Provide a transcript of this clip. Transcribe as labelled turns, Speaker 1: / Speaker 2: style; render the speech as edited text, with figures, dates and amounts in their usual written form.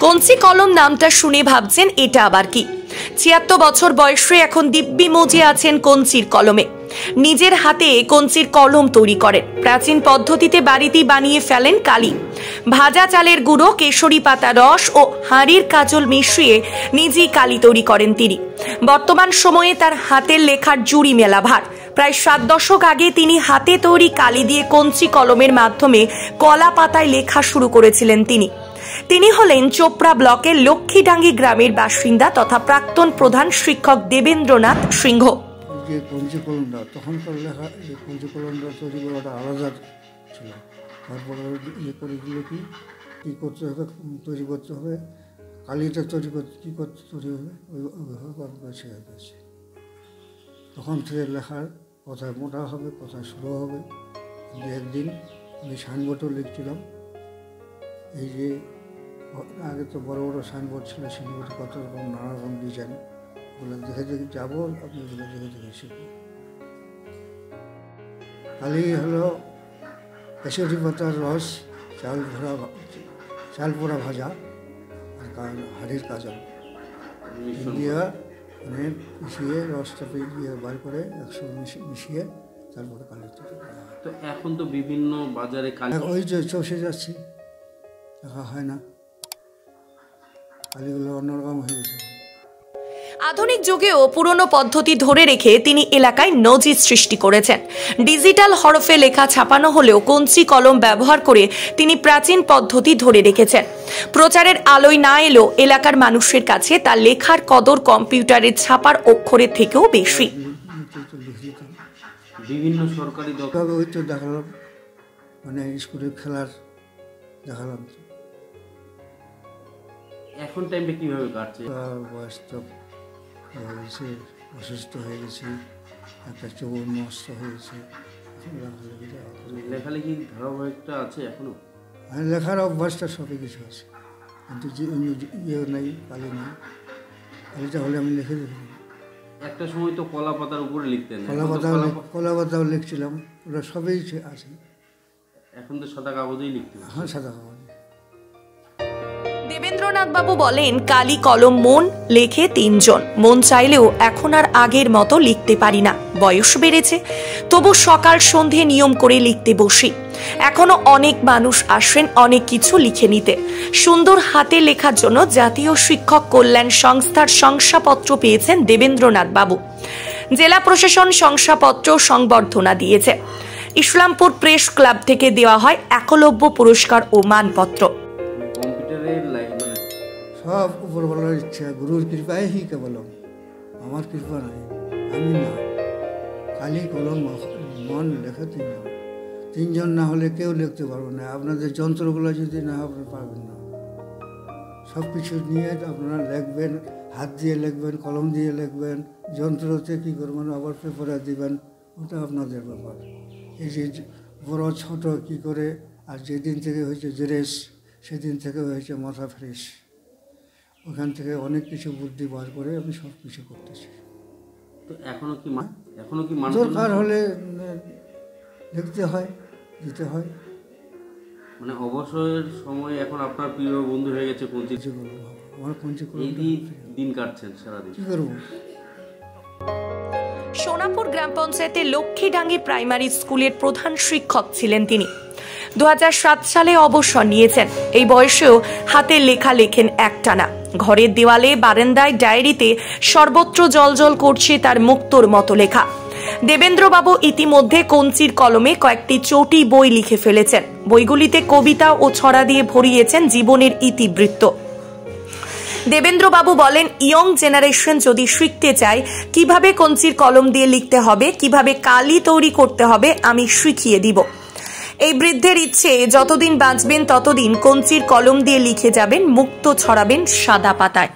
Speaker 1: কঞ্চি কলম নামটা শুনে ভাবছেন এটা আবার কি। ৭৬ বছর বয়সে এখন দিব্যি মজে আছেন কঞ্চির কলমে। নিজের হাতে কঞ্চির কলম তৈরি করেন। প্রাচীন পদ্ধতিতে বাড়িতেই বানিয়ে ফেলেন কালি। ভাজা চালের গুঁড়ো, কেশরী পাতা রস ও হাঁড়ির কাজল মিশিয়ে নিজেই কালি তৈরি করেন তিনি। বর্তমান সময়ে তার হাতের লেখার জুড়ি মেলা ভার। প্রায় ৭ দশক আগে তিনি হাতে তৈরি কালি দিয়ে কঞ্চি কলমের মাধ্যমে কলা পাতায় লেখা শুরু করেছিলেন তিনি হলেন চোপড়া ব্লকের লক্ষ্মীডাঙ্গি গ্রামের বাসিন্দা তথা প্রাক্তন প্রধান শিক্ষক দেবেন্দ্রনাথ সিংহ।
Speaker 2: যে কঞ্চি কলমটা তখনকার লেখা, এই কঞ্চি কলমটা তৈরি করাটা আলাদা ছিল। তারপরে ইয়ে করে দিলে কী করতে হবে, তৈরি করতে হবে, কালিটা তৈরি করতে কী করতে তৈরি হবে, ওইভাবে আমরা শিখে গেছি। তখন থেকে লেখার কোথায় মোটা হবে, কোথায় স্লো হবে। একদিন আমি সাইনবোর্ডও লিখছিলাম। এই যে আগে তো বড় বড় সাইনবোর্ড ছিল, সাইনবোর্ডে কত রকম নানা রকম ডিজাইন, ওগুলো দেখে দেখে যাবো, আপনি ওগুলো দেখে দেখে শিখবো। কালি হলো কেশরী পাতার রস, চাল পোড়া ভাজা আর হাড়ির কাজল দিয়ে মানে মিশিয়ে রসটা দিয়ে বার করে একসঙ্গে মিশিয়ে তারপরে কালি তৈরি করা হয়।
Speaker 3: তো এখন তো বিভিন্ন বাজারে কালি,
Speaker 2: ওই যে চষে যাচ্ছি, দেখা হয় না, কালিগুলো অন্যরকম হয়ে গেছে।
Speaker 1: আধুনিক যুগেও পুরনো পদ্ধতি ধরে রেখে তিনি এলাকায় নজির সৃষ্টি করেছেন। ডিজিটাল হরফে লেখা ছাপানো হলেও কঞ্চি কলম ব্যবহার করে তিনি প্রাচীন পদ্ধতি ধরে রেখেছেন। প্রচারের আলোয় না এলেও এলাকার মানুষের কাছে তার লেখার কদর কম্পিউটারের ছাপার অক্ষরের থেকেও বেশি।
Speaker 3: বিভিন্ন সরকারি দপ্তর
Speaker 2: ওই তো দেখালাম, মানে স্কুলের খেলার দেখালাম।
Speaker 3: এখন টাইমটা কিভাবে কাটছে?
Speaker 2: বয়স তো হয়েছে, অসুস্থ হয়ে গেছি, একটা চোখ নষ্ট হয়ে গেছে।
Speaker 3: লেখালেখি ধারাবাহিকটা আছে এখনো?
Speaker 2: লেখার অভ্যাসটা সবই কিছু আছে, কিন্তু ইয়ে নেই, কালি নেই। কালিটা হলে আমি লিখে দেখি। একটা
Speaker 3: সময় তো কলা পাতার উপরে লিখতেন,
Speaker 2: কলা পাতাও লিখছিলাম, ওটা সবই আছে।
Speaker 3: এখন তো সাদা কাগজেই লিখতে।
Speaker 2: হ্যাঁ, সাদা কাগজ।
Speaker 1: দেবেন্দ্রনাথ বাবু বলেন, কালি কলম মন লেখে ৩ জন। মন চাইলেও এখন আর আগের মতো লিখতে পারি না, বয়স বেড়েছে, তবু সকাল সন্ধে নিয়ম করে লিখতে বসি। এখনো অনেক মানুষ আসেন অনেক কিছু লিখে নিতে। সুন্দর হাতে লেখার জন্য জাতীয় শিক্ষক কল্যাণ সংস্থার শংসাপত্র পেয়েছেন দেবেন্দ্রনাথ বাবু। জেলা প্রশাসন শংসাপত্র সংবর্ধনা দিয়েছে। ইসলামপুর প্রেস ক্লাব থেকে দেওয়া হয় একলব্য পুরস্কার ও মানপত্র।
Speaker 2: সব উপরওয়ালার ইচ্ছা, গুরুর কৃপায় হি কেবলম, আমার কৃপা নাই, আমি না। কালি কলম মন লেখা ৩ জন। ৩ জন না হলে কেউ লিখতে পারবে না। আপনাদের যন্ত্রগুলো যদি না আপনি পারবেন না। সব কিছু নিয়ে আপনারা লিখবেন, হাত দিয়ে লিখবেন, কলম দিয়ে লিখবেন, যন্ত্রতে কী করবেন, আবার পেপারে দিবেন, ওটা আপনাদের ব্যাপার। এই যে বড় ছোট কী করে, আর যেদিন থেকে হয়েছে জেরেস, সেদিন থেকে হয়েছে মাথা ফ্রেশ। ওখান থেকে অনেক কিছু বুদ্ধি বার করে আমি সব কিছু করতেছি।
Speaker 3: তো এখনো কি
Speaker 2: দরকার হলে লিখতে হয়, দিতে হয়।
Speaker 3: মানে অবসরের সময় এখন আপনার প্রিয় বন্ধু হয়ে গেছে কঞ্চি কলম।
Speaker 2: আমার কঞ্চি কলম
Speaker 3: দিন কাটছেন সারাদিন,
Speaker 2: কি করবো?
Speaker 1: সোনাপুর গ্রাম পঞ্চায়েতের লক্ষ্মীডাঙ্গি প্রাইমারি স্কুলের প্রধান শিক্ষক ছিলেন তিনি। ২০০৭ সালে অবসর নিয়েছেন। এই বয়সেও হাতের লেখা লেখেন একটানা। ঘরের দেওয়ালে, বারান্দায়, ডায়েরিতে সর্বত্র জলজল করছে তার মুক্তোর মতো লেখা। দেবেন্দ্রবাবু ইতিমধ্যে কঞ্চির কলমে কয়েকটি চটি বই লিখে ফেলেছেন। বইগুলিতে কবিতা ও ছড়া দিয়ে ভরিয়েছেন জীবনের ইতিবৃত্ত। দেবেন্দ্রবাবু বলেন, ইয়ং জেনারেশন যদি শিখতে চায় কিভাবে কঞ্চির কলম দিয়ে লিখতে হবে, কিভাবে কালি তৈরি করতে হবে, আমি শিখিয়ে দিব। এই বৃদ্ধের ইচ্ছে, যতদিন বাঁচবেন ততদিন কঞ্চির কলম দিয়ে লিখে যাবেন, মুক্তো ছড়াবেন সাদা পাতায়।